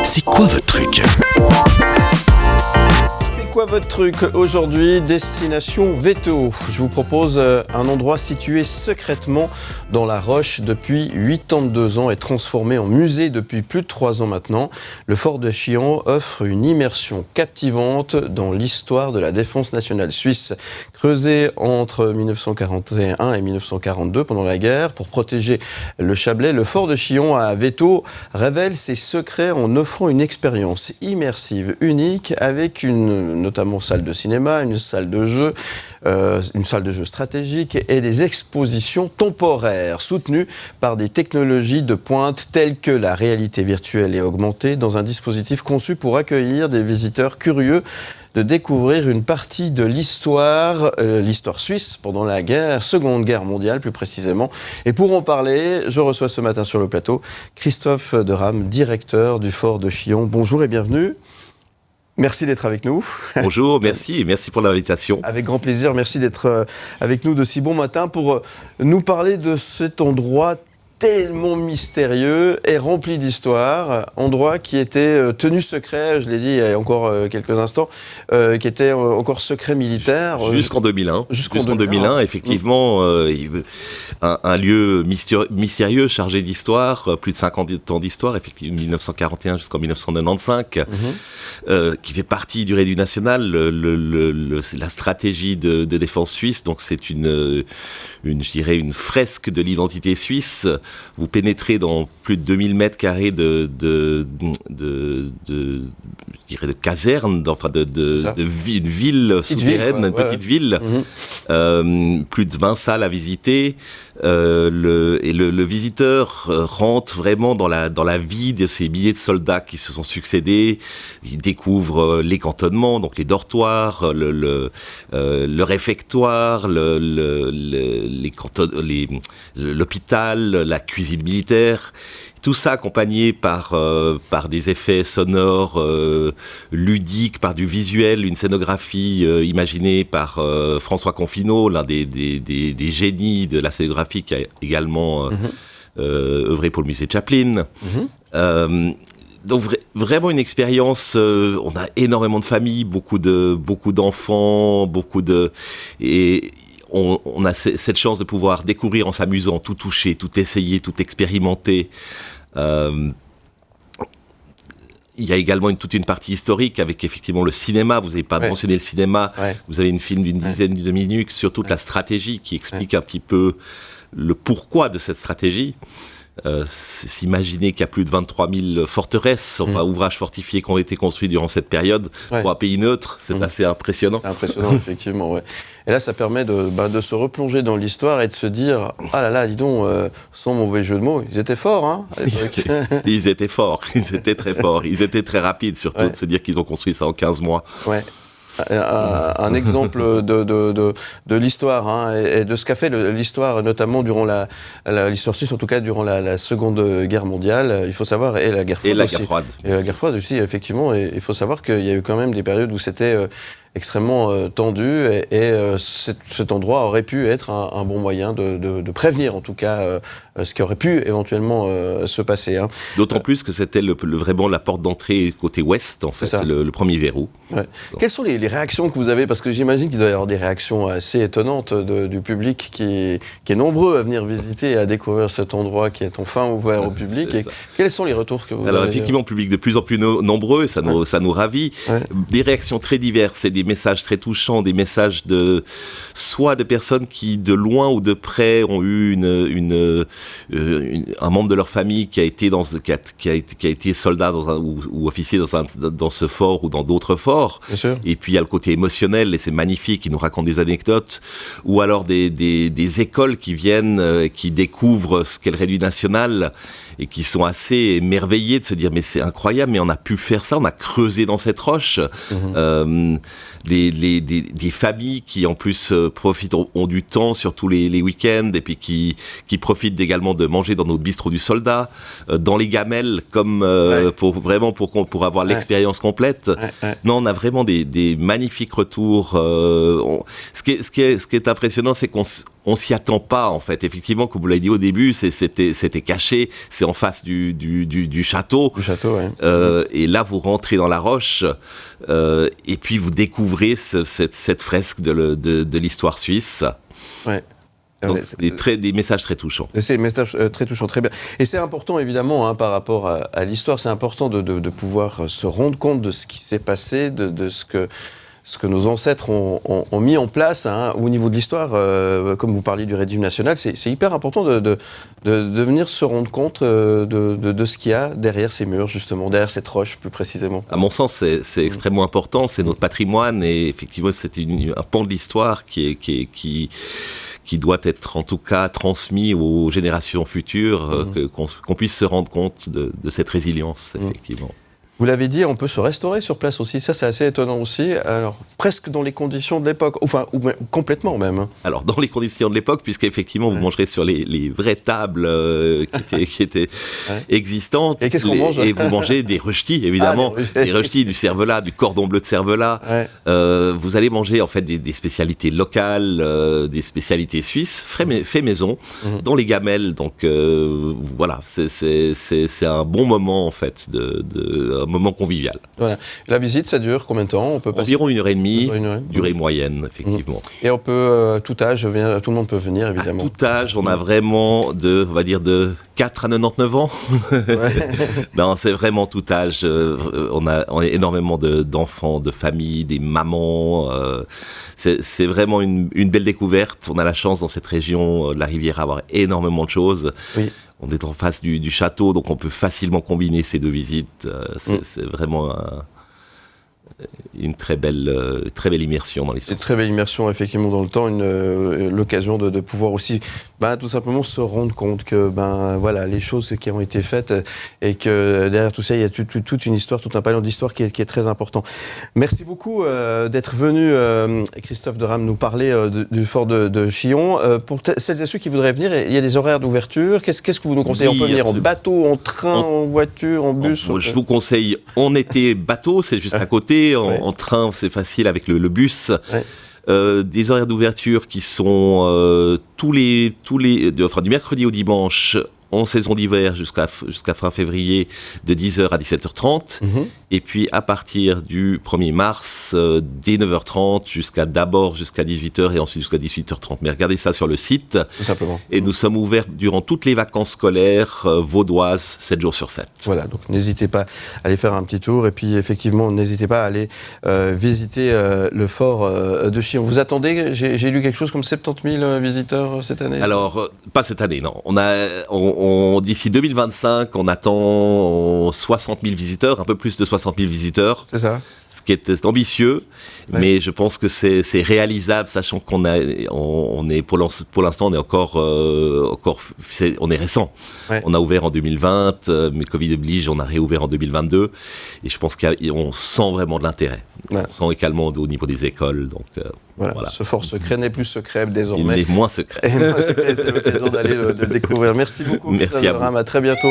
C'est quoi votre truc ? C'est quoi votre truc aujourd'hui ? Destination Veto. Je vous propose un endroit situé secrètement dans la Roche depuis 82 ans et transformé en musée depuis plus de 3 ans maintenant. Le fort de Chillon offre une immersion captivante dans l'histoire de la défense nationale suisse. Creusé entre 1941 et 1942 pendant la guerre pour protéger le Chablais, le fort de Chillon à Veto révèle ses secrets en offrant une expérience immersive, unique, avec notamment salle de cinéma, une salle de jeu stratégique et des expositions temporaires soutenues par des technologies de pointe telles que la réalité virtuelle et augmentée dans un dispositif conçu pour accueillir des visiteurs curieux de découvrir une partie de l'histoire suisse pendant la Seconde Guerre mondiale plus précisément. Et pour en parler, je reçois ce matin sur le plateau Christophe Deram, directeur du fort de Chillon. Bonjour et bienvenue. Merci d'être avec nous. Bonjour, merci pour l'invitation. Avec grand plaisir, merci d'être avec nous de si bon matin pour nous parler de cet endroit tellement mystérieux et rempli d'histoire, endroit qui était tenu secret, je l'ai dit il y a encore quelques instants, qui était encore secret militaire. Jusqu'en 2001. Jusqu'en 2001, effectivement, un lieu mystérieux, chargé d'histoire, plus de 50 ans d'histoire, effectivement, 1941 jusqu'en 1995, qui fait partie du Rédu national, la stratégie de défense suisse. Donc c'est une fresque de l'identité suisse. Vous pénétrez dans plus de 2000 mètres carrés de casernes, une ville souterraine, une petite ville, plus de 20 salles à visiter. Le visiteur rentre vraiment dans la vie de ces milliers de soldats qui se sont succédés. Il découvre les cantonnements, donc les dortoirs, le réfectoire, l'hôpital, la cuisine militaire. Tout ça accompagné par des effets sonores ludiques, par du visuel, une scénographie imaginée par François Confineau, l'un des génies de la scénographie qui a également œuvré pour le musée Chaplin. Donc vraiment une expérience. On a énormément de familles, beaucoup d'enfants, et on a cette chance de pouvoir découvrir en s'amusant, tout toucher, tout essayer, tout expérimenter. Il y a également toute une partie historique avec effectivement le cinéma. Vous n'avez pas mentionné le cinéma. Vous avez une film d'une dizaine de minutes sur toute la stratégie qui explique un petit peu le pourquoi de cette stratégie. S'imaginer qu'il y a plus de 23 000 forteresses, ouvrages fortifiés qui ont été construits durant cette période pour un pays neutre, c'est assez impressionnant. C'est impressionnant, effectivement, ouais. Et là, ça permet de se replonger dans l'histoire et de se dire, ah là là, dis donc, sans mauvais jeu de mots, ils étaient forts, hein, à l'époque. Ils étaient forts, ils étaient très forts, ils étaient très rapides, surtout de se dire qu'ils ont construit ça en 15 mois. Ouais. Un exemple de l'histoire et de ce qu'a fait l'histoire, notamment durant l'histoire suisse, en tout cas durant la Seconde Guerre mondiale. Il faut savoir, et la guerre froide. Et la guerre froide aussi, effectivement. Et il faut savoir qu'il y a eu quand même des périodes où c'était extrêmement tendu et cet endroit aurait pu être un bon moyen de prévenir, en tout cas, ce qui aurait pu éventuellement se passer. D'autant plus que c'était vraiment la porte d'entrée côté ouest, en fait, c'est le premier verrou. Ouais. Quelles sont les réactions que vous avez ? Parce que j'imagine qu'il doit y avoir des réactions assez étonnantes du public qui est nombreux à venir visiter et à découvrir cet endroit qui est enfin ouvert au public. Et quels sont les retours que vous avez ? Alors effectivement, public de plus en plus nombreux, ça nous ravit. Ouais. Des réactions très diverses et des messages très touchants, des messages soit de personnes qui de loin ou de près ont eu un membre de leur famille qui a été soldat ou officier dans ce fort ou dans d'autres forts. Et puis il y a le côté émotionnel et c'est magnifique, ils nous racontent des anecdotes, ou alors des écoles qui viennent, qui découvrent ce qu'est le Rédu national et qui sont assez émerveillés de se dire mais c'est incroyable, mais on a pu faire ça, on a creusé dans cette roche. Des familles qui en plus profitent, ont du temps, surtout les week-ends, et puis qui profitent également de manger dans notre bistrot du soldat, dans les gamelles, comme pour avoir l'expérience complète. Non, on a vraiment des magnifiques retours. Ce qui est impressionnant, c'est qu'on on s'y attend pas en fait. Effectivement, comme vous l'avez dit au début, c'était caché, c'est en face du château. Du château, oui. Et là, vous rentrez dans la roche et puis vous découvrez cette fresque de l'histoire suisse. Ouais. Donc, c'est des messages très touchants. C'est des messages très touchants, très bien. Et c'est important, évidemment, hein, par rapport à l'histoire, c'est important de pouvoir se rendre compte de ce qui s'est passé, de ce que nos ancêtres ont mis en place, hein, au niveau de l'histoire. Comme vous parliez du régime national, c'est hyper important de venir se rendre compte de ce qu'il y a derrière ces murs, justement, derrière cette roche, plus précisément. À mon sens, c'est extrêmement important, c'est notre patrimoine, et effectivement, c'est un pan de l'histoire qui doit être en tout cas transmis aux générations futures, qu'on puisse se rendre compte de cette résilience, effectivement. Vous l'avez dit, on peut se restaurer sur place aussi, ça c'est assez étonnant aussi, alors presque dans les conditions de l'époque, enfin ou complètement même. Hein. Alors dans les conditions de l'époque, puisqu'effectivement vous mangerez sur les vraies tables qui étaient existantes, et qu'est-ce qu'on mange et vous mangez des rechtis évidemment, des rechtis, du cervelas, du cordon bleu de cervelas, vous allez manger en fait des spécialités locales, des spécialités suisses, fait maison, dans les gamelles, donc voilà, c'est un bon moment en fait, un moment convivial. Voilà. La visite, ça dure combien de temps? On peut passer environ 1h30, durée moyenne, effectivement. Et on peut, tout âge, tout le monde peut venir, évidemment. À tout âge, on a vraiment on va dire de 4 à 99 ans. Non, c'est vraiment tout âge. On a énormément d'enfants, de familles, des mamans. C'est vraiment une belle découverte. On a la chance dans cette région de la Riviera d'avoir énormément de choses. Oui. On est en face du château, donc on peut facilement combiner ces deux visites. C'est vraiment une très belle immersion dans l'histoire. Une très belle immersion, effectivement, dans le temps, l'occasion de pouvoir aussi, tout simplement se rendre compte que, voilà, les choses qui ont été faites et que derrière tout ça, il y a toute une histoire, tout un panneau d'histoire qui est très important. Merci beaucoup d'être venu, Christophe de Rame, nous parler du fort de Chillon. Pour celles et ceux qui voudraient venir, il y a des horaires d'ouverture. Qu'est-ce que vous nous conseillez? On peut venir en bateau, en train, en voiture, en bus? Je vous conseille en été bateau, c'est juste à côté. En train, c'est facile avec le bus. Des horaires d'ouverture qui sont du mercredi au dimanche en saison d'hiver jusqu'à fin février de 10h à 17h30. Et puis à partir du 1er mars, dès 9h30 jusqu'à 18h et ensuite jusqu'à 18h30. Mais regardez ça sur le site. Tout simplement. Et nous sommes ouverts durant toutes les vacances scolaires vaudoises, 7 jours sur 7. Voilà, donc n'hésitez pas à aller faire un petit tour. Et puis effectivement, n'hésitez pas à aller visiter le fort de Chillon. Vous attendez, j'ai lu quelque chose comme 70 000 visiteurs cette année? Alors, pas cette année, non. D'ici 2025, on attend 60 000 visiteurs, un peu plus de 60 000 visiteurs. C'est ça. Ce qui est ambitieux, mais je pense que c'est réalisable, sachant qu'on est pour l'instant, on est encore on est récent. On a ouvert en 2020, mais Covid oblige, on a réouvert en 2022, et je pense qu'on sent vraiment de l'intérêt. On sent également au niveau des écoles, donc voilà. Ce fort secret n'est plus secret désormais. Il est moins secret. Et moins secret, c'est l'occasion d'aller le découvrir. Merci beaucoup. Merci à vous. À très bientôt.